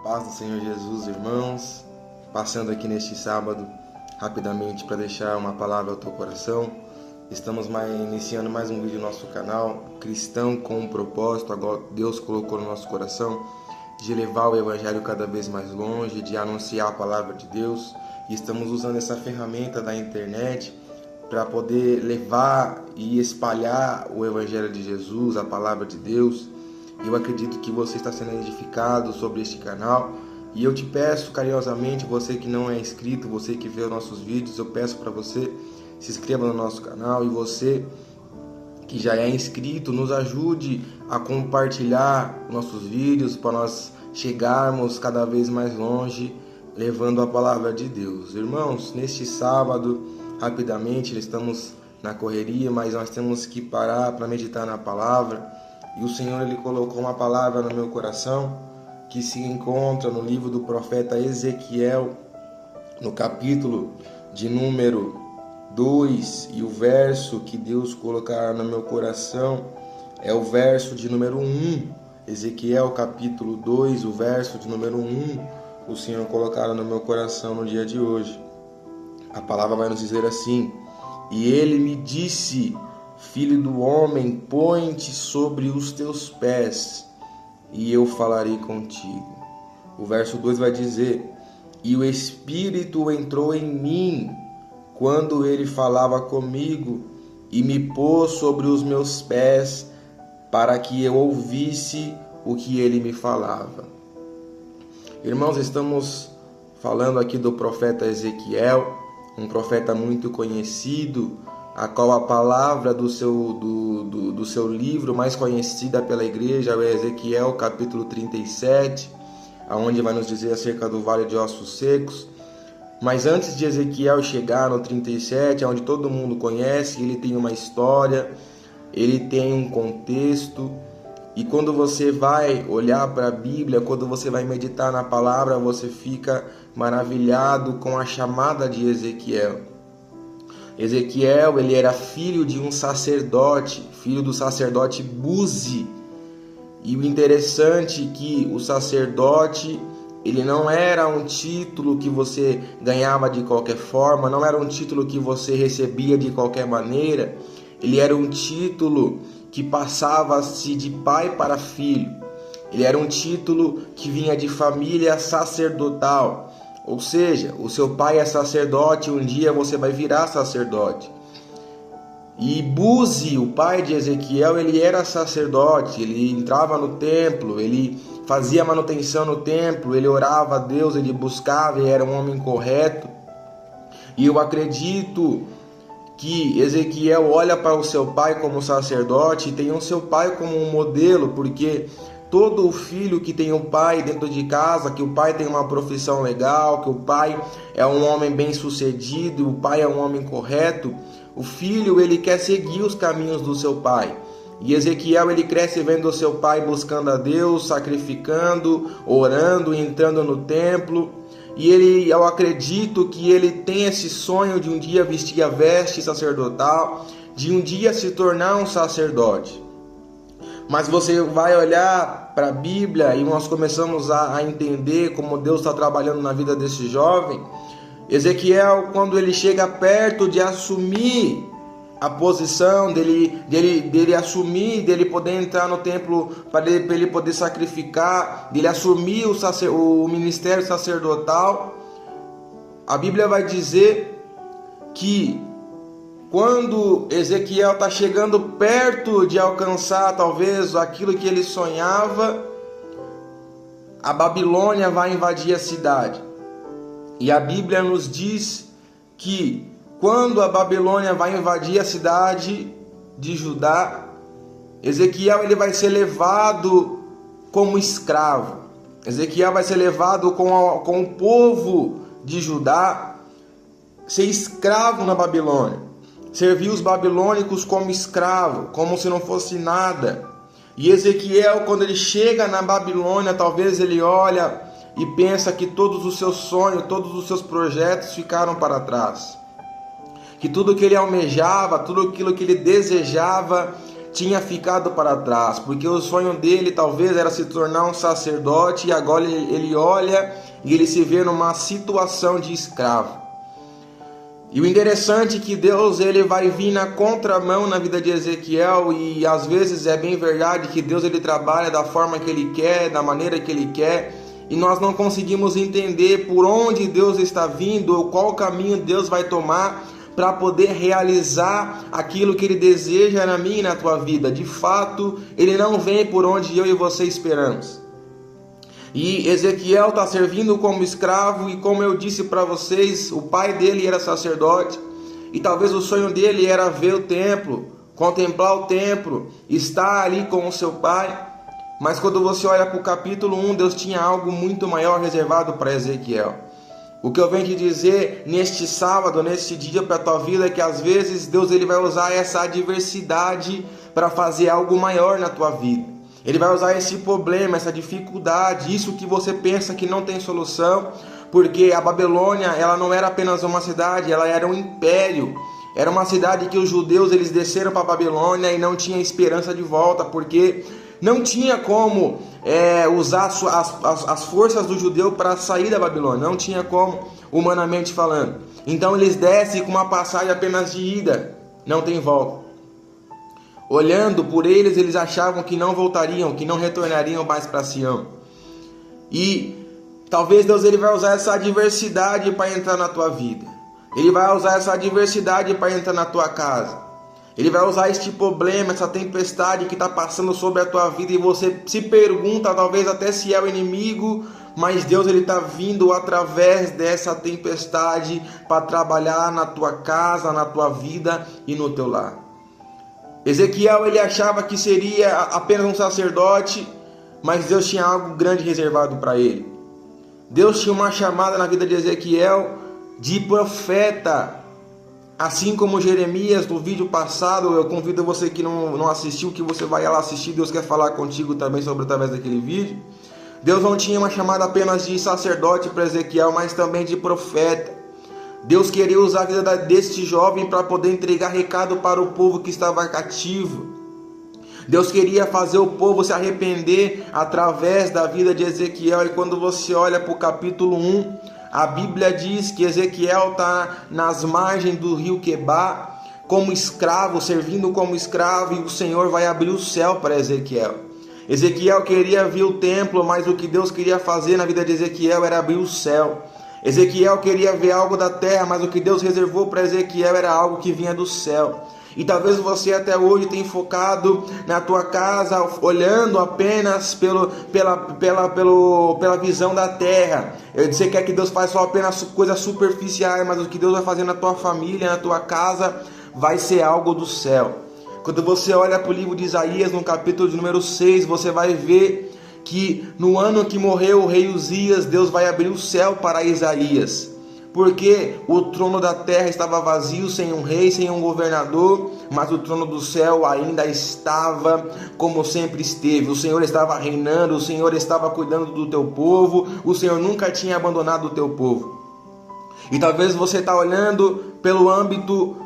Paz do Senhor Jesus, irmãos. Passando aqui neste sábado, rapidamente para deixar uma palavra ao teu coração. Estamos iniciando mais um vídeo no nosso canal, Cristão com um Propósito. Agora Deus colocou no nosso coração de levar o Evangelho cada vez mais longe, de anunciar a palavra de Deus. E estamos usando essa ferramenta da internet para poder levar e espalhar o Evangelho de Jesus, a palavra de Deus. Eu acredito que você está sendo edificado sobre este canal e eu te peço carinhosamente, você que não é inscrito, você que vê os nossos vídeos, eu peço para você se inscreva no nosso canal, e você que já é inscrito, nos ajude a compartilhar nossos vídeos para nós chegarmos cada vez mais longe levando a palavra de Deus. Irmãos, neste sábado, rapidamente, estamos na correria, mas nós temos que parar para meditar na palavra. E o Senhor, Ele colocou uma palavra no meu coração que se encontra no livro do profeta Ezequiel, no capítulo de número 2, e o verso que Deus colocará no meu coração é o verso de número 1. Ezequiel capítulo 2, o verso de número 1, o Senhor colocará no meu coração no dia de hoje. A palavra vai nos dizer assim: e Ele me disse: Filho do homem, põe-te sobre os teus pés, e eu falarei contigo. O verso 2 vai dizer: e o Espírito entrou em mim, quando ele falava comigo, e me pôs sobre os meus pés, para que eu ouvisse o que ele me falava. Irmãos, estamos falando aqui do profeta Ezequiel, um profeta muito conhecido, a qual a palavra do seu livro mais conhecida pela igreja é o Ezequiel capítulo 37, onde vai nos dizer acerca do vale de ossos secos. Mas antes de Ezequiel chegar no 37, onde todo mundo conhece, ele tem uma história, ele tem um contexto. E quando você vai olhar para a Bíblia, quando você vai meditar na palavra, você fica maravilhado com a chamada de Ezequiel. Ezequiel, ele era filho de um sacerdote, filho do sacerdote Buzi. E o interessante é que o sacerdote, ele não era um título que você ganhava de qualquer forma, não era um título que você recebia de qualquer maneira. Ele era um título que passava-se de pai para filho. Ele era um título que vinha de família sacerdotal. Ou seja, o seu pai é sacerdote, um dia você vai virar sacerdote. E Buzi, o pai de Ezequiel, ele era sacerdote, ele entrava no templo, ele fazia manutenção no templo, ele orava a Deus, ele buscava, ele era um homem correto. E eu acredito que Ezequiel olha para o seu pai como sacerdote e tem o seu pai como um modelo, porque todo filho que tem um pai dentro de casa, que o pai tem uma profissão legal, que o pai é um homem bem sucedido, o pai é um homem correto, o filho, ele quer seguir os caminhos do seu pai. E Ezequiel, ele cresce vendo o seu pai buscando a Deus, sacrificando, orando, entrando no templo. E eu acredito que ele tem esse sonho de um dia vestir a veste sacerdotal, de um dia se tornar um sacerdote. Mas você vai olhar para a Bíblia e nós começamos a entender como Deus está trabalhando na vida desse jovem. Ezequiel, quando ele chega perto de assumir a posição dele assumir, dele poder entrar no templo para ele poder sacrificar, dele assumir o ministério sacerdotal, a Bíblia vai dizer que quando Ezequiel está chegando perto de alcançar talvez aquilo que ele sonhava, a Babilônia vai invadir a cidade. E a Bíblia nos diz que quando a Babilônia vai invadir a cidade de Judá, Ezequiel ele vai ser levado como escravo. Ezequiel vai ser levado com o povo de Judá, ser escravo na Babilônia. Servir os babilônicos como escravo, como se não fosse nada. E Ezequiel, quando ele chega na Babilônia, talvez ele olha e pensa que todos os seus sonhos, todos os seus projetos ficaram para trás. Que tudo que ele almejava, tudo aquilo que ele desejava tinha ficado para trás, porque o sonho dele talvez era se tornar um sacerdote, e agora ele olha e ele se vê numa situação de escravo. E o interessante é que Deus ele vai vir na contramão na vida de Ezequiel, e às vezes é bem verdade que Deus ele trabalha da forma que ele quer, da maneira que ele quer, e nós não conseguimos entender por onde Deus está vindo ou qual caminho Deus vai tomar para poder realizar aquilo que Ele deseja na minha e na tua vida. De fato, Ele não vem por onde eu e você esperamos. E Ezequiel está servindo como escravo, e como eu disse para vocês, o pai dele era sacerdote, e talvez o sonho dele era ver o templo, contemplar o templo, estar ali com o seu pai. Mas quando você olha para o capítulo 1, Deus tinha algo muito maior reservado para Ezequiel. O que eu venho te dizer neste sábado, neste dia para a tua vida, é que às vezes Deus ele vai usar essa adversidade para fazer algo maior na tua vida. Ele vai usar esse problema, essa dificuldade, isso que você pensa que não tem solução, porque a Babilônia ela não era apenas uma cidade, ela era um império. Era uma cidade que os judeus eles desceram para a Babilônia e não tinha esperança de volta, porque não tinha como usar as forças do judeu para sair da Babilônia. Não tinha como, humanamente falando. Então eles descem com uma passagem apenas de ida. Não tem volta. Olhando por eles, eles achavam que não voltariam, que não retornariam mais para Sião. E talvez Deus ele vai usar essa adversidade para entrar na tua vida. Ele vai usar essa adversidade para entrar na tua casa. Ele vai usar este problema, essa tempestade que está passando sobre a tua vida, e você se pergunta talvez até se é o inimigo, mas Deus ele está vindo através dessa tempestade para trabalhar na tua casa, na tua vida e no teu lar. Ezequiel ele achava que seria apenas um sacerdote, mas Deus tinha algo grande reservado para ele. Deus tinha uma chamada na vida de Ezequiel de profeta. Assim como Jeremias, no vídeo passado, eu convido você que não assistiu, que você vai lá assistir, Deus quer falar contigo também através daquele vídeo. Deus não tinha uma chamada apenas de sacerdote para Ezequiel, mas também de profeta. Deus queria usar a vida deste jovem para poder entregar recado para o povo que estava cativo. Deus queria fazer o povo se arrepender através da vida de Ezequiel. E quando você olha para o capítulo 1, a Bíblia diz que Ezequiel está nas margens do rio Quebar, como escravo, servindo como escravo, e o Senhor vai abrir o céu para Ezequiel. Ezequiel queria ver o templo, mas o que Deus queria fazer na vida de Ezequiel era abrir o céu. Ezequiel queria ver algo da terra, mas o que Deus reservou para Ezequiel era algo que vinha do céu. E talvez você até hoje tenha focado na tua casa, olhando apenas pela visão da terra. Você quer que Deus faça só apenas coisas superficiais, mas o que Deus vai fazer na tua família, na tua casa, vai ser algo do céu. Quando você olha para o livro de Isaías, no capítulo de número 6, você vai ver que no ano que morreu o rei Uzias, Deus vai abrir o céu para Isaías. Porque o trono da terra estava vazio, sem um rei, sem um governador, mas o trono do céu ainda estava como sempre esteve. O Senhor estava reinando, o Senhor estava cuidando do teu povo, o Senhor nunca tinha abandonado o teu povo. E talvez você está olhando pelo âmbito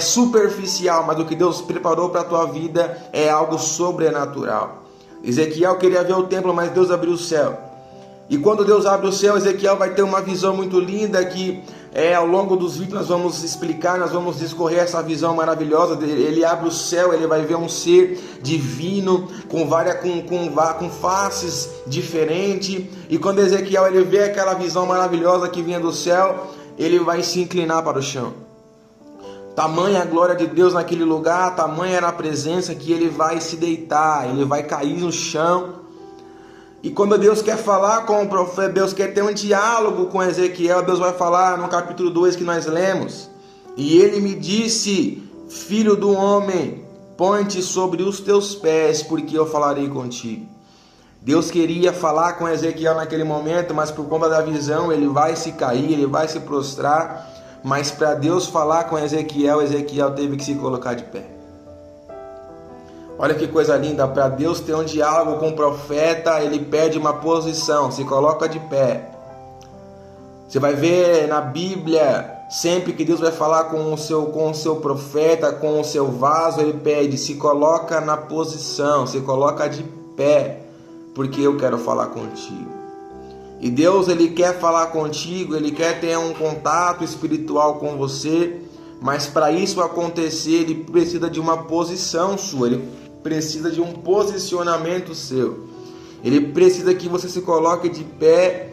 superficial, mas o que Deus preparou para a tua vida é algo sobrenatural. Ezequiel queria ver o templo, mas Deus abriu o céu. E quando Deus abre o céu, Ezequiel vai ter uma visão muito linda que ao longo dos vídeos nós vamos explicar, nós vamos discorrer essa visão maravilhosa. Ele abre o céu, ele vai ver um ser divino com faces diferentes. E quando Ezequiel ele vê aquela visão maravilhosa que vinha do céu, ele vai se inclinar para o chão. Tamanha a glória de Deus naquele lugar, tamanha era a presença que ele vai se deitar, ele vai cair no chão. E quando Deus quer falar com o profeta, Deus quer ter um diálogo com Ezequiel, Deus vai falar no capítulo 2 que nós lemos. E ele me disse: filho do homem, põe-te sobre os teus pés, porque eu falarei contigo. Deus queria falar com Ezequiel naquele momento, mas por conta da visão ele vai se cair, ele vai se prostrar. Mas para Deus falar com Ezequiel, Ezequiel teve que se colocar de pé. Olha que coisa linda, para Deus ter um diálogo com o profeta, ele pede uma posição, se coloca de pé. Você vai ver na Bíblia, sempre que Deus vai falar com o seu profeta, com o seu vaso, ele pede: se coloca na posição, se coloca de pé, porque eu quero falar contigo. E Deus, ele quer falar contigo, ele quer ter um contato espiritual com você, mas para isso acontecer, ele precisa de uma posição sua, ele precisa de um posicionamento seu. Ele precisa que você se coloque de pé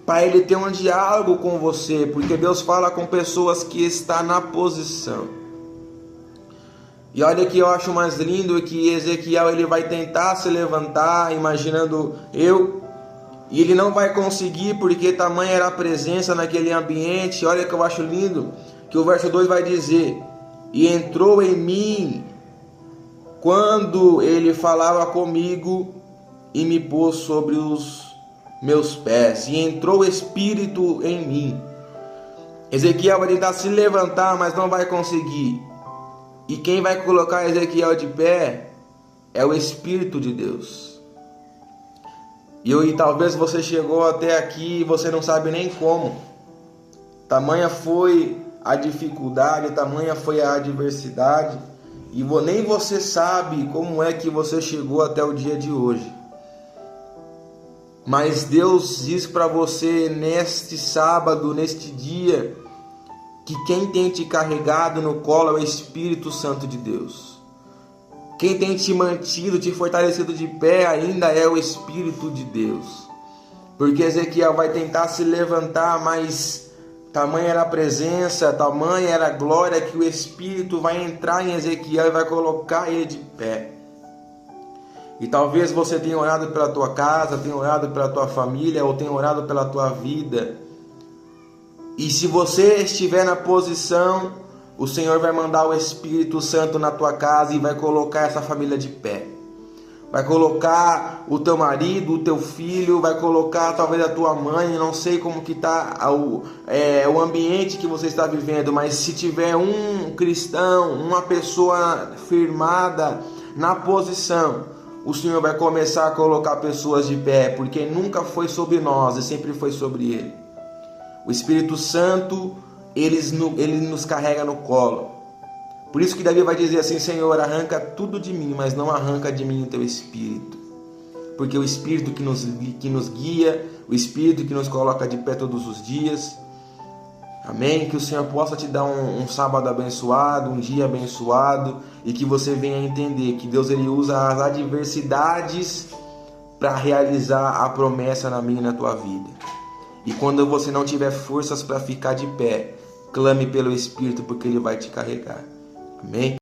para ele ter um diálogo com você, porque Deus fala com pessoas que estão na posição. E olha que eu acho mais lindo que Ezequiel, ele vai tentar se levantar, imaginando e ele não vai conseguir, porque tamanha era a presença naquele ambiente. Olha que eu acho lindo, que o verso 2 vai dizer: e entrou em mim quando ele falava comigo e me pôs sobre os meus pés, e entrou o Espírito em mim. Ezequiel vai tentar se levantar, mas não vai conseguir. E quem vai colocar Ezequiel de pé é o Espírito de Deus. E talvez você chegou até aqui e você não sabe nem como. Tamanha foi a dificuldade, tamanha foi a adversidade, e nem você sabe como é que você chegou até o dia de hoje. Mas Deus diz para você neste sábado, neste dia, que quem tem te carregado no colo é o Espírito Santo de Deus. Quem tem te mantido, te fortalecido de pé ainda é o Espírito de Deus. Porque Ezequiel vai tentar se levantar, mas tamanha era a presença, tamanha era a glória, que o Espírito vai entrar em Ezequiel e vai colocar ele de pé. E talvez você tenha orado pela tua casa, tenha orado pela tua família, ou tenha orado pela tua vida. E se você estiver na posição, o Senhor vai mandar o Espírito Santo na tua casa e vai colocar essa família de pé. Vai colocar o teu marido, o teu filho, vai colocar talvez a tua mãe. Não sei como que está o ambiente que você está vivendo, mas se tiver um cristão, uma pessoa firmada na posição, o Senhor vai começar a colocar pessoas de pé, porque nunca foi sobre nós, e sempre foi sobre Ele. O Espírito Santo, Ele nos carrega no colo. Por isso que Davi vai dizer assim: Senhor, arranca tudo de mim, mas não arranca de mim o Teu Espírito. Porque o Espírito que nos guia, o Espírito que nos coloca de pé todos os dias. Amém? Que o Senhor possa te dar um sábado abençoado, um dia abençoado, e que você venha entender que Deus, ele usa as adversidades para realizar a promessa na minha e na tua vida. E quando você não tiver forças para ficar de pé, clame pelo Espírito, porque Ele vai te carregar. Amém?